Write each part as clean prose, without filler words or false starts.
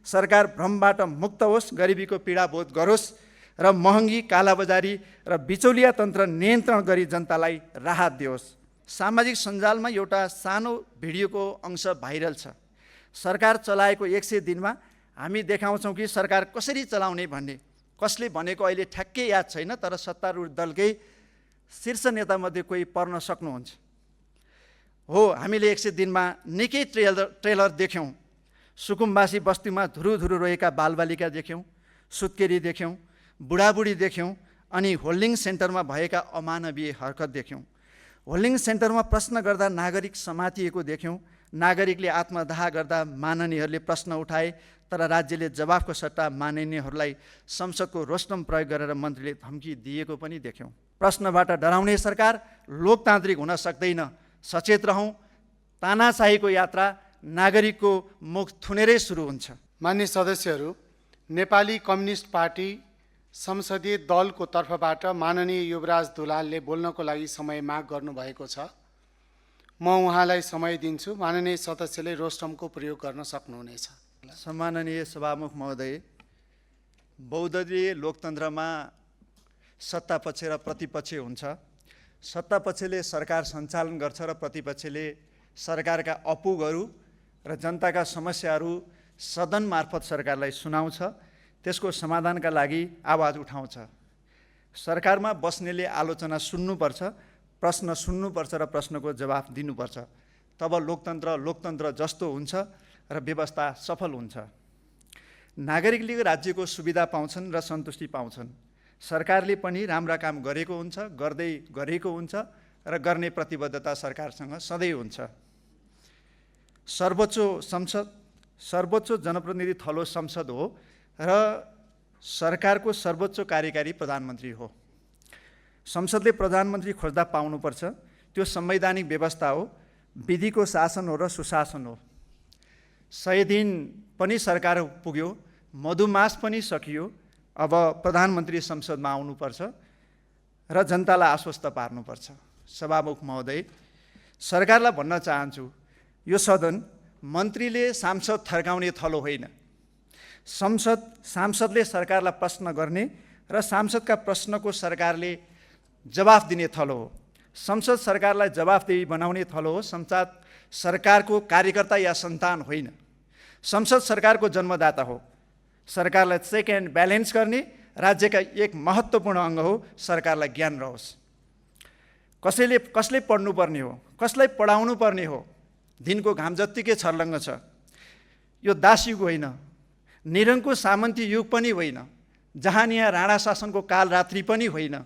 सरकार भ्रमबाट मुक्त होस्, गरिबीको पीडा बोध गरोस् र महँगी, कालाबजारी र बिचौलिया तन्त्र नियन्त्रण गरी जनतालाई राहत दियोस्। सामाजिक सञ्जालमा एउटा सानो भिडियोको अंश भाइरल छ। सरकार चलाएको 100 दिनमा हामी देखाउँछौँ कि सरकार कसरी चलाउने भन्ने। कसले भनेको अहिले ठ्याक्कै याद छैन, तर सत्तारूढ दलकै शीर्ष नेतामध्ये कोही पर्न सक्नुहुन्छ। हो, हामीले 100 दिनमा निकै ट्रेलर देख्यौँ। सुकुम्बासी बस्तीमा धुरुधुरु रहेका बालबालिका देख्यौँ, सुत्केरी देख्यौँ, बुढाबुढी देख्यौँ अनि होल्डिङ सेन्टरमा भएका अमानवीय हरकत देख्यौँ। होल्डिङ सेन्टरमा प्रश्न गर्दा नागरिक समातिएको देख्यौँ। नागरिकले आत्मदाह गर्दा माननीयहरूले प्रश्न उठाए, तर राज्यले जवाफको सट्टा माननीयहरूलाई संसदको रोस्टम प्रयोग गरेर मन्त्रीले धम्की दिएको पनि देख्यौँ। प्रश्नबाट डराउने सरकार लोकतान्त्रिक हुन सक्दैन। सचेत रहौँ। तानाशाहीको यात्रा नागरिकको मुख थुनेरै सुरु हुन्छ। मान्य सदस्यहरू, नेपाली कम्युनिस्ट पार्टी संसदीय दलको तर्फबाट माननीय युवराज दुलालले बोल्नको लागि समय माग गर्नुभएको छ। म उहाँलाई समय दिन्छु। माननीय सदस्यले रोस्टमको प्रयोग गर्न सक्नुहुनेछ। सम्माननीय सभामुख महोदय, बहुदलीय लोकतन्त्रमा सत्तापक्ष र प्रतिपक्ष हुन्छ। सत्तापक्षले सरकार सञ्चालन गर्छ र प्रतिपक्षले सरकारका अपुगहरू र जनताका समस्याहरू सदन मार्फत सरकारलाई सुनाउँछ, त्यसको समाधानका लागि आवाज उठाउँछ। सरकारमा बस्नेले आलोचना सुन्नुपर्छ, प्रश्न सुन्नुपर्छ र प्रश्नको जवाफ दिनुपर्छ। तब लोकतन्त्र जस्तो हुन्छ र व्यवस्था सफल हुन्छ। नागरिकले राज्यको सुविधा पाउँछन् र सन्तुष्टि पाउँछन्। सरकारले पनि राम्रा काम गरेको हुन्छ, गर्दै गरेको हुन्छ र गर्ने प्रतिबद्धता सरकारसँग सधैँ हुन्छ। सर्वोच्च जनप्रतिनिधि थलो संसद हो र सरकारको सर्वोच्च कार्यकारी प्रधानमन्त्री हो। संसदले प्रधानमन्त्री खोज्दा पाउनुपर्छ। त्यो संवैधानिक व्यवस्था हो, विधिको शासन हो र सुशासन हो। 100 दिन पनि सरकार पुग्यो, मधुमास पनि सकियो। अब प्रधानमन्त्री संसदमा आउनुपर्छ र जनतालाई आश्वस्त पार्नुपर्छ। सभामुख महोदय, सरकारलाई भन्न चाहन्छु, यो सदन मन्त्रीले सांसद थर्काउने थलो होइन। सांसदले सरकारलाई प्रश्न गर्ने र सांसदका प्रश्नको सरकारले जवाफ दिने थलो हो। संसद सरकारलाई जवाफदेही बनाउने थलो हो। संसद सरकारको कार्यकर्ता या सन्तान होइन। संसद सरकारको जन्मदाता हो। सरकारलाई चेक एन्ड ब्यालेन्स गर्ने राज्यका एक महत्त्वपूर्ण अङ्ग हो। सरकारलाई ज्ञान रहोस्। कसले पढ्नुपर्ने हो, कसलाई पढाउनु पर्ने हो, दिनको घाम जत्तिकै छर्लङ्ग छ। यो दास युग होइन, निरङ्कुश सामन्ती युग पनि होइन, जहानिया राणा शासनको कालरात्रि पनि होइन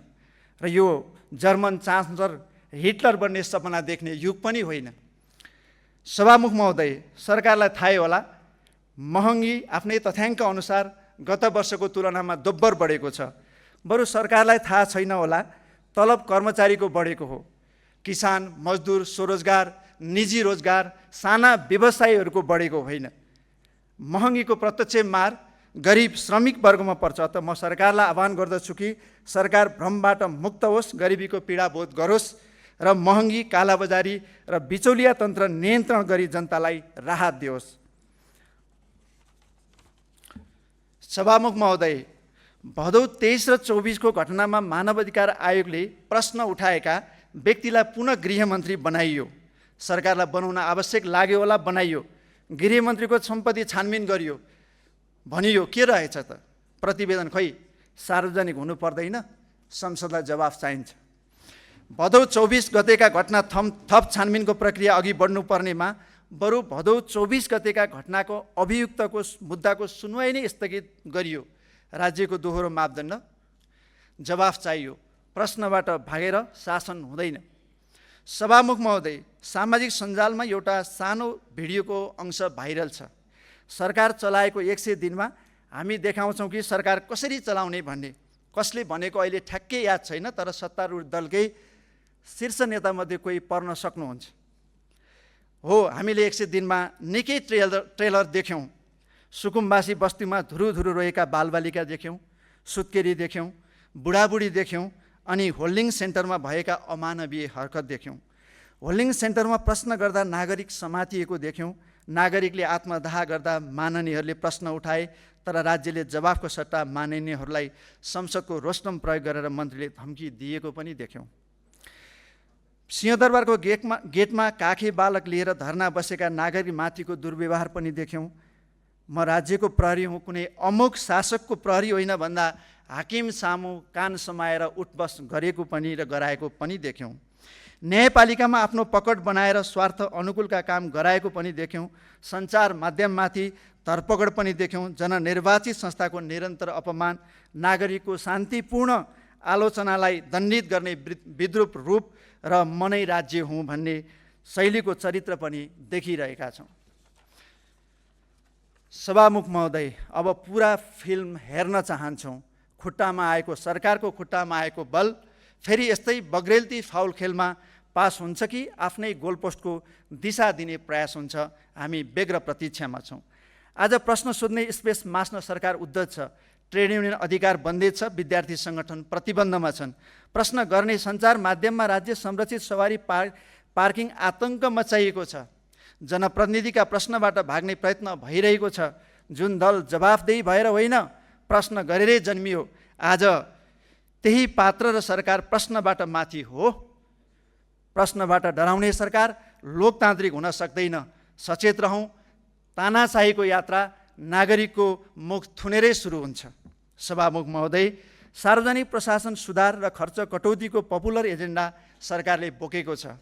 र यो जर्मन चान्सलर हिटलर बन्ने सपना देख्ने युग पनि होइन। सभामुख महोदय, सरकारलाई थाहै होला, महँगी आफ्नै तथ्याङ्क अनुसार गत वर्षको तुलनामा दोब्बर बढेको छ। बरु सरकारलाई थाहा छैन होला, तलब कर्मचारीको बढेको हो। किसान, मजदुर, स्वरोजगार, निजी रोजगार, साना व्यवसायीहरूको बढेको होइन। महँगीको प्रत्यक्ष मार गरिब श्रमिक वर्गमा पर्छ। त म सरकारलाई आह्वान गर्दछु कि सरकार भ्रमबाट मुक्त होस्, गरिबीको पीडा बोध गरोस् र महँगी, कालाबजारी र बिचौलिया तन्त्र नियन्त्रण गरी जनतालाई राहत दियोस्। सभामुख महोदय, भदौ 23 र 24 को घटनामा मानवाधिकार आयोगले प्रश्न उठाएका व्यक्तिलाई पुनः गृहमन्त्री बनाइयो। सरकारलाई बनाउन आवश्यक लाग्यो होला, बनाइयो। गृहमन्त्रीको सम्पत्ति छानबिन गरियो, भनियो। के रहेछ त? प्रतिवेदन खै सार्वजनिक हुनु पर्दैन, संसदलाई जवाफ चाहिन्छ। भदौ 24 गतेका घटना थप छानबिनको प्रक्रिया अघि बढ्नुपर्नेमा बरु भदौ 24 गतेका घटनाको अभियुक्तको मुद्दाको सुनवाई नै स्थगित गरियो। राज्यको दोहोरो मापदण्ड, जवाफ चाहियो। प्रश्नबाट भागेर शासन हुँदैन। सभामुख महोदय, सामाजिक सञ्जालमा एउटा सानो भिडियोको अंश भाइरल छ। सरकार चलाएको 100 दिनमा हामी देखाउँछौँ कि सरकार कसरी चलाउने भन्ने। कसले भनेको अहिले ठ्याक्कै याद छैन, तर सत्तारूढ दलकै शीर्ष नेतामध्ये कोही पर्न सक्नुहुन्छ। हो, हामीले 100 दिनमा निकै ट्रेलर देख्यौँ। सुकुम्बासी बस्तीमा धुरुधुरु रहेका बालबालिका देख्यौँ, सुत्केरी देख्यौँ, बुढाबुढी देख्यौँ अनि होल्डिङ सेन्टरमा भएका अमानवीय हरकत देख्यौँ। होल्डिङ सेन्टरमा प्रश्न गर्दा नागरिक समातिएको देख्यौँ। नागरिकले आत्मदाह गर्दा माननीयहरूले प्रश्न उठाए, तर राज्यले जवाफको सट्टा माननीयहरूलाई संसदको रोस्टम प्रयोग गरेर मन्त्रीले धम्की दिएको पनि देख्यौँ। सिंहदरबारको गेटमा काखे बालक लिएर धरना बसेका नागरिकमाथिको दुर्व्यवहार पनि देख्यौँ। म राज्यको प्रहरी हुँ, कुनै अमुक शासकको प्रहरी होइन भन्दा हाकिम सामु कान समाएर उठबस गरेको पनि र गराएको पनि देख्यौँ। न्यायपालिकामा आफ्नो पकड बनाएर स्वार्थ अनुकूलका काम गराएको पनि देख्यौँ। सञ्चार माध्यममाथि धरपकड पनि देख्यौँ। जननिर्वाचित संस्थाको निरन्तर अपमान, नागरिकको शान्तिपूर्ण आलोचनालाई दण्डित गर्ने विद्रूप रूप र मनै राज्य हुँ भन्ने शैलीको चरित्र पनि देखिरहेका छौँ। सभामुख महोदय, अब पुरा फिल्म हेर्न चाहन्छौँ। खुट्टामा आएको, सरकारको खुट्टामा आएको बल फेरि यस्तै बग्रेलती फाउल खेलमा पास हुन्छ कि आफ्नै गोलपोस्टको दिशा दिने प्रयास हुन्छ? हामी व्यग्र प्रतीक्षामा छौँ। आज प्रश्न सोध्ने स्पेस मास्न सरकार उद्धत छ। ट्रेड युनियन अधिकार बन्देज छ, विद्यार्थी सङ्गठन प्रतिबन्धमा छन्। प्रश्न गर्ने सञ्चार माध्यममा राज्य संरक्षित सवारी पार्किङ आतङ्क मचाइएको छ। जनप्रतिनिधिका प्रश्नबाट भाग्ने प्रयत्न भइरहेको छ। जुन दल जवाफदेही भएर होइन, प्रश्न गरेरै जन्मियो, आज त्यही पात्र र सरकार प्रश्नबाट माथि हो। प्रश्नबाट डराउने सरकार लोकतान्त्रिक हुन सक्दैन। सचेत रहौँ। तानाशाहीको यात्रा नागरिकको मुख थुनेरै सुरु हुन्छ। सभामुख महोदय, सार्वजनिक प्रशासन सुधार र खर्च कटौतीको पपुलर एजेन्डा सरकारले बोकेको छ।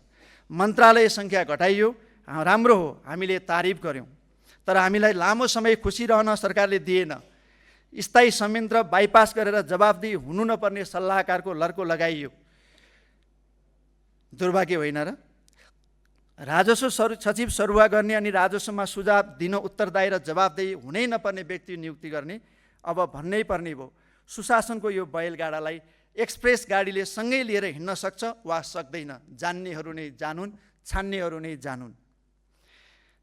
मन्त्रालय सङ्ख्या घटाइयो, राम्रो हो, हामीले तारिफ गऱ्यौँ। तर हामीलाई लामो समय खुसी रहन सरकारले दिएन। स्थायी संयन्त्र बाइपास गरेर जवाफदेही हुनु नपर्ने सल्लाहकारको लर्को लगाइयो। दुर्भाग्य होइन र? राजस्व सचिव सरुवा गर्ने अनि राजस्वमा सुझाव दिन उत्तरदायी र जवाफदेही हुनै नपर्ने व्यक्ति नियुक्ति गर्ने अब भन्नै पर्ने भयो। सुशासनको यो बैलगाडालाई एक्सप्रेस गाडीले सँगै लिएर हिँड्न सक्छ वा सक्दैन? जान्नेहरू नै जानुन्, छान्नेहरू नै जानुन्।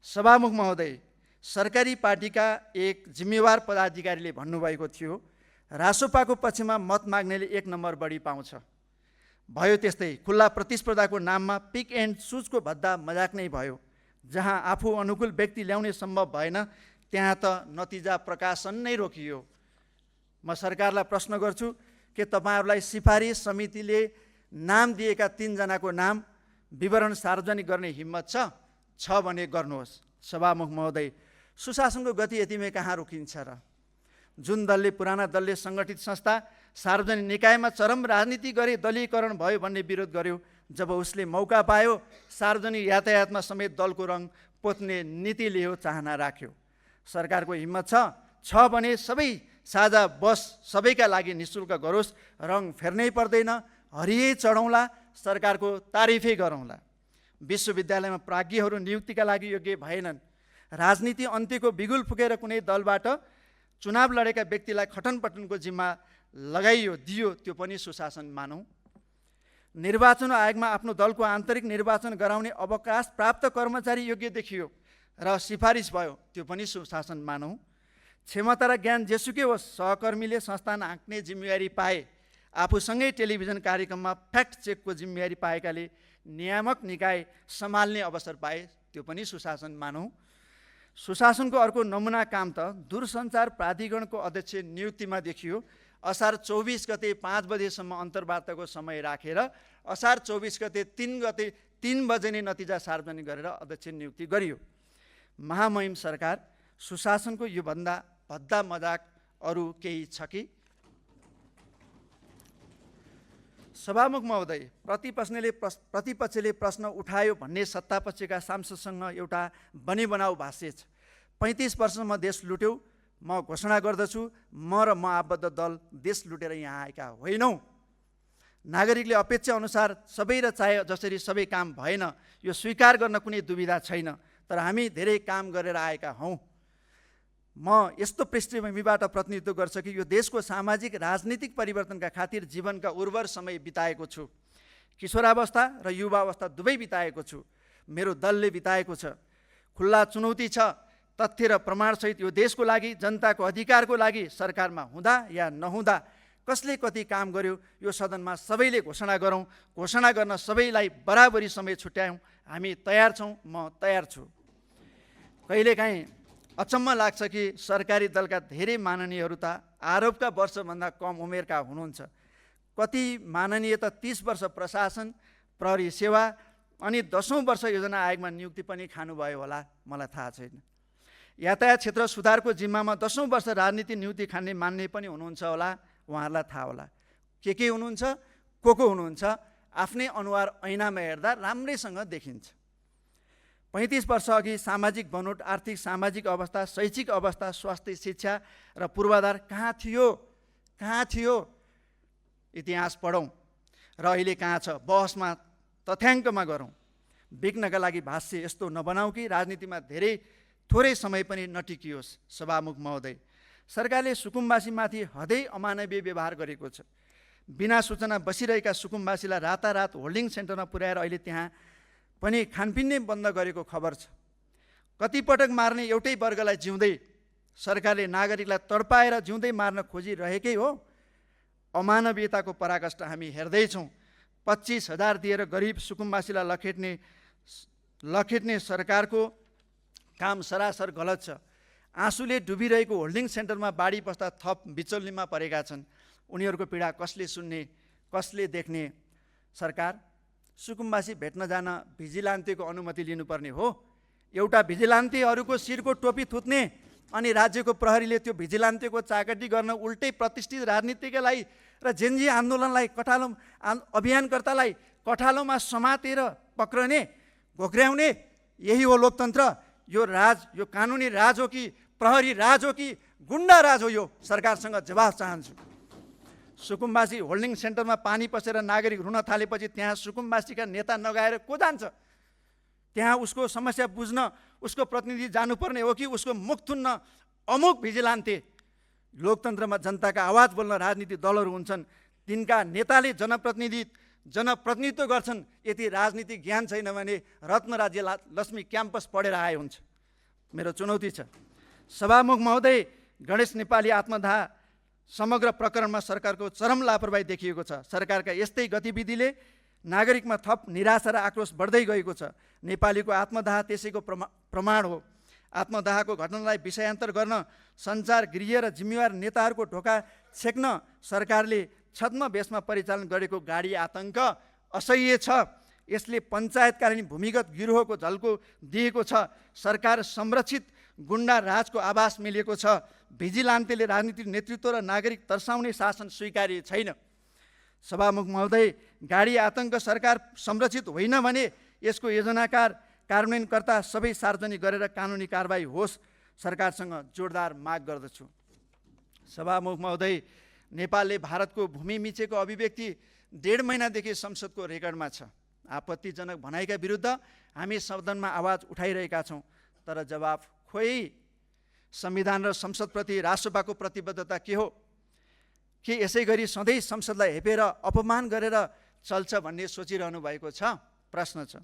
सभामुख महोदय, सरकारी पार्टीका एक जिम्मेवार पदाधिकारीले भन्नुभएको थियो, रासोपाको पक्षमा मत माग्नेले 1 नम्बर बढी पाउँछ। भयो त्यस्तै। खुल्ला प्रतिस्पर्धाको नाममा पिक एन्ड चुजको भद्दा मजाक नै भयो। जहाँ आफू अनुकूल व्यक्ति ल्याउने सम्भव भएन, त्यहाँ त नतिजा प्रकाशन नै रोकियो। म सरकारलाई प्रश्न गर्छु के तपाईँहरूलाई सिफारिस समितिले नाम दिएका 3 जनाको नाम विवरण सार्वजनिक गर्ने हिम्मत छ भने गर्नुहोस्। सभामुख महोदय, सुशासनको गति यतिमै कहाँ रोकिन्छ र? जुन दलले, पुराना दलले सङ्गठित संस्था सार्वजनिक निकायमा चरम राजनीति गरे, दलीयकरण भयो भन्ने विरोध गर्यो। जब उसले मौका पायो, सार्वजनिक यातायातमा समेत दलको रङ पोत्ने नीति लियो, चाहना राख्यो। सरकारको हिम्मत छ भने सबै साझा बस सबैका लागि निःशुल्क गरोस्, रङ फेर्नै पर्दैन, हरियै चढौँला, सरकारको तारिफै गरौँला। विश्वविद्यालयमा प्राज्ञहरू नियुक्तिका लागि योग्य भएनन्। राजनीति अन्त्यको बिगुल फुकेर कुनै दलबाट चुनाव लडेका व्यक्तिलाई खटनपटनको जिम्मा लगाइयो दियो, त्यो पनि सुशासन मानौँ। निर्वाचन आयोगमा आफ्नो दलको आन्तरिक निर्वाचन गराउने अवकाश प्राप्त कर्मचारी योग्य देखियो र सिफारिस भयो, त्यो पनि सुशासन मानौँ। क्षमता र ज्ञान जेसुकै होस्, सहकर्मीले संस्थान हाँक्ने जिम्मेवारी पाए, आफूसँगै टेलिभिजन कार्यक्रममा फ्याक्ट चेकको जिम्मेवारी पाएकाले नियामक निकाय सम्हाल्ने अवसर पाए, त्यो पनि सुशासन मानौँ। सुशासनको अर्को नमुना काम त दूरसञ्चार प्राधिकरणको अध्यक्ष नियुक्तिमा देखियो। असार 24 गते 5 बजेसम्म अन्तर्वार्ताको समय राखेर असार 24 गते 3 बजे नै नतिजा सार्वजनिक गरेर अध्यक्ष नियुक्ति गरियो। महामहिम सरकार, सुशासनको योभन्दा भद्दा मजाक अरू केही छ कि? सभामुख महोदय, प्रतिपक्षले प्रश्न उठायो भन्ने सत्तापक्षका सांसदसँग एउटा बनी बनाऊ भाष्य छ। 35 वर्षसम्म देश लुट्यौ, म घोषणा गर्दछु, म र म आबद्ध दल देश लुटेर यहाँ आएका होइनौँ। नागरिकले अपेक्षा अनुसार सबै र चाहे जसरी सबै काम भएन, यो स्वीकार गर्न कुनै दुविधा छैन, तर हामी धेरै काम गरेर आएका हौँ। म यस्तो पृष्ठभूमिबाट प्रतिनिधित्व गर्छु कि यो देशको सामाजिक राजनीतिक परिवर्तनका खातिर जीवनका उर्वर समय बिताएको छु। किशोरावस्था र युवावस्था दुवै बिताएको छु, मेरो दलले बिताएको छ। खुल्ला चुनौती छ, तथ्य र प्रमाणसहित यो देशको लागि, जनताको अधिकारको लागि सरकारमा हुँदा या नहुँदा कसले कति काम गर्यो, यो सदनमा सबैले घोषणा गरौँ। घोषणा गर्न सबैलाई बराबरी समय छुट्यायौँ। हामी तयार छौँ, म तयार छु। कहिलेकाहीँ अचम्म लाग्छ कि सरकारी दलका धेरै माननीयहरू त आरोपका वर्षभन्दा कम उमेरका हुनुहुन्छ। कति माननीय त 30 वर्ष प्रशासन, प्रहरी सेवा अनि 10औं वर्ष योजना आयोगमा नियुक्ति पनि खानुभयो होला, मलाई थाहा छैन। यातायात क्षेत्र सुधारको जिम्मामा 10औं वर्ष राजनीति नियुक्ति खाने मान्ने पनि हुनुहुन्छ होला, उहाँहरूलाई थाहा होला। के हुनुहुन्छ, को हुनुहुन्छ, आफ्नै अनुहार ऐनामा हेर्दा राम्रैसँग देखिन्छ। 35 वर्ष अघि सामाजिक बनोट, आर्थिक सामाजिक अवस्था, शैक्षिक अवस्था, स्वास्थ्य, शिक्षा र पूर्वाधार कहाँ थियो? इतिहास पढौँ र अहिले कहाँ छ बहसमा तथ्याङ्कमा गरौँ। बिक्नका लागि भाष्य यस्तो नबनाऊ कि राजनीतिमा थोरै समय पनि नटिकियोस्। सभामुख महोदय, सरकारले सुकुम्बासीमाथि हदै अमानवीय व्यवहार गरेको छ। बिना सूचना बसिरहेका सुकुम्बासीलाई रातारात होल्डिङ सेन्टरमा पुर्याएर अहिले त्यहाँ पनि खानपिन नै बन्द गरेको खबर छ। कतिपटक मार्ने एउटै वर्गलाई जिउँदै सरकारले नागरिकलाई तडपाएर जिउँदै मार्न खोजिरहेकै हो। अमानवीयताको पराकाष्ठ हामी हेर्दैछौँ। 25,000 दिएर गरिब सुकुम्बासीलाई लखेट्ने सरकारको काम सरासर गलत छ। आँसुले डुबिरहेको होल्डिङ सेन्टरमा बाढी पस्दा थप बिचौलीमा परेका छन्। उनीहरूको पीडा कसले सुन्ने, कसले देख्ने? सरकार, सुकुम्बासी भेट्न जान भिजिलान्तेको अनुमति लिनुपर्ने हो। एउटा भिजिलान्तेहरूको शिरको टोपी थुत्ने अनि राज्यको प्रहरीले त्यो भिजिलान्तेको चाकटी गर्न उल्टै प्रतिष्ठित राजनीतिज्ञलाई र जेनजी आन्दोलनलाई अभियानकर्तालाई कठालोमा समातेर पक्रने, घोक्र्याउने, यही हो लोकतन्त्र? यो कानुनी राज हो कि प्रहरी राज हो कि गुन्डा राज हो? यो सरकारसँग जवाफ चाहन्छु। सुकुम्बासी होल्डिङ सेन्टरमा पानी पसेर नागरिक रुन थालेपछि त्यहाँ सुकुम्बासीका नेता नगएर को जान्छ? त्यहाँ उसको समस्या बुझ्न उसको प्रतिनिधि जानुपर्ने हो कि उसको मुख थुन्न अमुक भिजिलान्ते? लोकतन्त्रमा जनताका आवाज बोल्न राजनीतिक दलहरू हुन्छन्, तिनका नेताले जनप्रतिनिधित्व गर्छन्। यदि राजनीतिक ज्ञान छैन भने रत्न राज्य लक्ष्मी क्याम्पस पढेर आए हुन्छ। मेरो चुनौती छ। सभामुख महोदय, गणेश नेपाली आत्मदाह समग्र प्रकरणमा सरकारको चरम लापरवाही देखिएको छ। सरकारका यस्तै गतिविधिले नागरिकमा थप निराशा र आक्रोश बढ्दै गएको छ। नेपालीको आत्मदाह त्यसैको प्रमाण हो। आत्मदाहको घटनालाई विषयान्तर गर्न सञ्चार गृह र जिम्मेवार नेताहरूको ढोका छेक्न सरकारले छद्म वेशमा परिचालन गरेको गाडी आतङ्क असह्य छ। यसले पञ्चायतकालीन भूमिगत गिरोहको झल्को दिएको छ। सरकार संरक्षित गुन्डा राजको आभास मिलेको छ। भिजिलान्तेले राजनीतिक नेतृत्व र नागरिक तर्साउने शासन स्वीकार्य छैन। सभामुख महोदय, गाडी आतङ्क सरकार संरक्षित होइन भने यसको योजनाकार कार्यान्वयनकर्ता सबै सार्वजनिक गरेर कानुनी कारबाही होस्। सरकारसँग जोरदार माग गर्दछु। सभामुख महोदय, नेपालले भारतको भूमि मिचेको अभिव्यक्ति 1.5 महिनादेखि संसदको रेकर्डमा छ। आपत्तिजनक भनाइका विरुद्ध हामी सदनमा आवाज उठाइरहेका छौँ, तर जवाफ खोइ। संविधान र संसदप्रति राष्ट्रपाको प्रतिबद्धता के हो? के यसै गरी सधैँ संसदलाई हेपेर अपमान गरेर चल्छ भन्ने सोचिरहनु भएको छ? प्रश्न छ।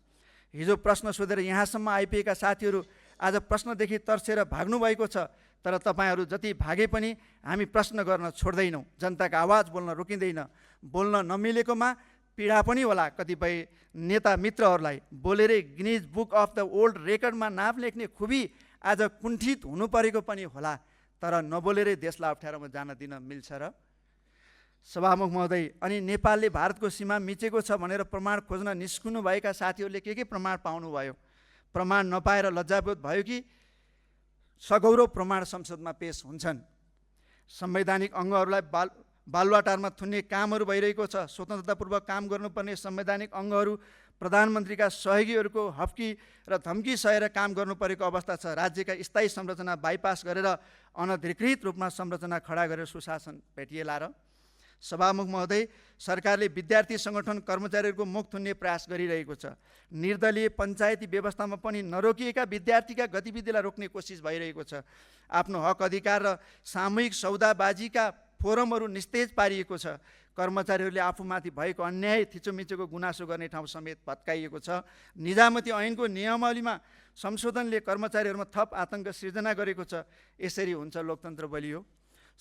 हिजो प्रश्न सोधेर यहाँसम्म आइपुगेका साथीहरू आज प्रश्नदेखि तर्सेर भाग्नु भएको छ। तर तपाईँहरू जति भागे पनि हामी प्रश्न गर्न छोड्दैनौँ। जनताको आवाज बोल्न रोकिँदैन। बोल्न नमिलेकोमा पीडा पनि होला कतिपय नेता मित्रहरूलाई। बोलेरै Guinness book of the old रेकर्डमा नाम लेख्ने खुबी आज कुण्ठित हुनु परेको पनि होला। तर नबोलेरै देशलाई अप्ठ्यारोमा जान दिन मिल्छ र? सभामुख महोदय, अनि नेपालले भारतको सीमा मिचेको छ भनेर प्रमाण खोज्न निस्कनु भएका साथीहरूले के प्रमाण पाउनुभयो? प्रमाण नपाएर लज्जाबोध भयो कि सगौरव प्रमाण संसदमा पेश हुन्छन्? संवैधानिक अङ्गहरूलाई बालुवाटारमा थुन्ने कामहरू भइरहेको छ। स्वतन्त्रतापूर्वक काम गर्नुपर्ने संवैधानिक अङ्गहरू प्रधानमन्त्रीका सहयोगीहरूको हप्की र धम्की सहेर काम गर्नु परेको अवस्था छ। राज्यका स्थायी संरचना बाइपास गरेर अनधिकृत रूपमा संरचना खडा गरेर सुशासन भेटिएला र? सभामुख महोदय, सरकारले विद्यार्थी सङ्गठन कर्मचारीहरूको मुख थुन्ने प्रयास गरिरहेको छ। निर्दलीय पञ्चायती व्यवस्थामा पनि नरोकिएका विद्यार्थीका गतिविधिलाई रोक्ने कोसिस भइरहेको छ। आफ्नो हक अधिकार र सामूहिक सौदाबाजीका फोरमहरू निस्तेज पारिएको छ। कर्मचारीहरूले आफूमाथि भएको अन्याय थिचोमिचोको गुनासो गर्ने ठाउँ समेत भत्काइएको छ। निजामती ऐनको नियमावलीमा संशोधनले कर्मचारीहरूमा थप आतङ्क सिर्जना गरेको छ। यसरी हुन्छ लोकतन्त्र बलियो?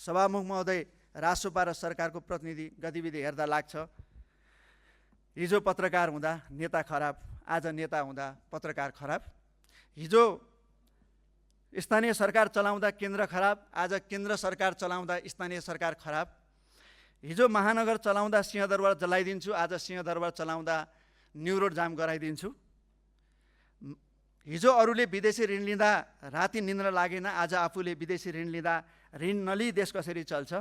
सभामुख महोदय, रासोपा र सरकारको प्रतिनिधि गतिविधि हेर्दा लाग्छ हिजो पत्रकार हुँदा नेता खराब, आज नेता हुँदा पत्रकार खराब। हिजो स्थानीय सरकार चलाउँदा केन्द्र खराब, आज केन्द्र सरकार चलाउँदा स्थानीय सरकार खराब। हिजो महानगर चलाउँदा सिंहदरबार जलाइदिन्छु, आज सिंहदरबार चलाउँदा न्यु रोड जाम गराइदिन्छु। हिजो अरूले विदेशी ऋण लिँदा राति निन्द्रा लागेन, आज आफूले विदेशी ऋण लिँदा ऋण नलिई देश कसरी चल्छ।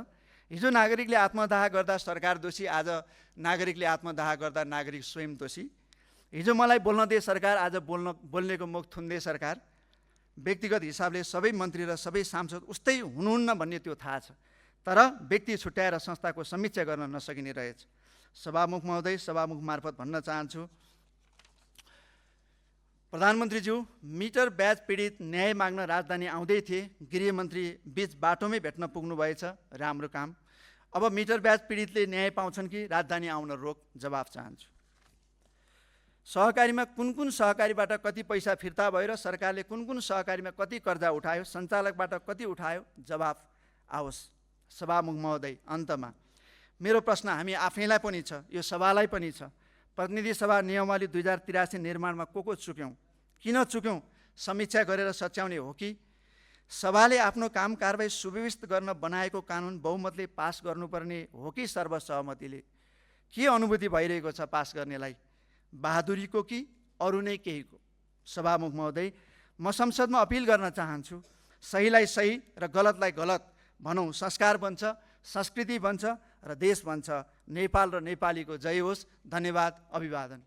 हिजो नागरिकले आत्मदाह गर्दा सरकार दोषी, आज नागरिकले आत्मदाह गर्दा नागरिक स्वयं दोषी। हिजो मलाई बोल्न दे सरकार, आज बोल्नेको मुख थुन्दे सरकार। व्यक्तिगत हिसाबले सबै मन्त्री र सबै सांसद उस्तै हुनुहुन्न भन्ने त्यो थाहा छ, तर व्यक्ति छुट्याएर संस्थाको समीक्षा गर्न नसकिने रहेछ। सभामुख महोदय, सभामुख मार्फत भन्न चाहन्छु, प्रधानमन्त्रीज्यू, मिटर ब्याज पीडित न्याय माग्न राजधानी आउँदै थिए, गृहमन्त्री बीच बाटोमै भेट्न पुग्नु भएछ, राम्रो काम। अब मिटर ब्याज पीडितले न्याय पाउँछन् कि राजधानी आउन रोक? जवाफ चाहन्छु। सहकारीमा कुन कुन सहकारीबाट कति पैसा फिर्ता भयो र सरकारले कुन कुन सहकारीमा कति कर्जा उठायो, सञ्चालकबाट कति उठायो? जवाफ आओस्। सभामुख महोदय, अन्तमा मेरो प्रश्न हामी आफैलाई पनि छ, यो सभालाई पनि छ। प्रतिनिधि सभा नियमावली 2083 निर्माणमा को चुक्यौँ? किन चुक्यौँ? समीक्षा गरेर सच्याउने हो कि सभाले आफ्नो काम कारबाही सुव्यवस्थित गर्न बनाएको कानुन बहुमतले पास गर्नुपर्ने हो कि सर्वसहमतिले? के अनुभूति भइरहेको छ पास गर्नेलाई? बहादुरीको कि अरू नै केहीको? सभामुख महोदय, म संसदमा अपिल गर्न चाहन्छु, सहीलाई सही र गलतलाई गलत भनौँ, संस्कार बन्छ, संस्कृति बन्छ र देश बन्छ। नेपाल र नेपालीको जय होस्। धन्यवाद, अभिवादन।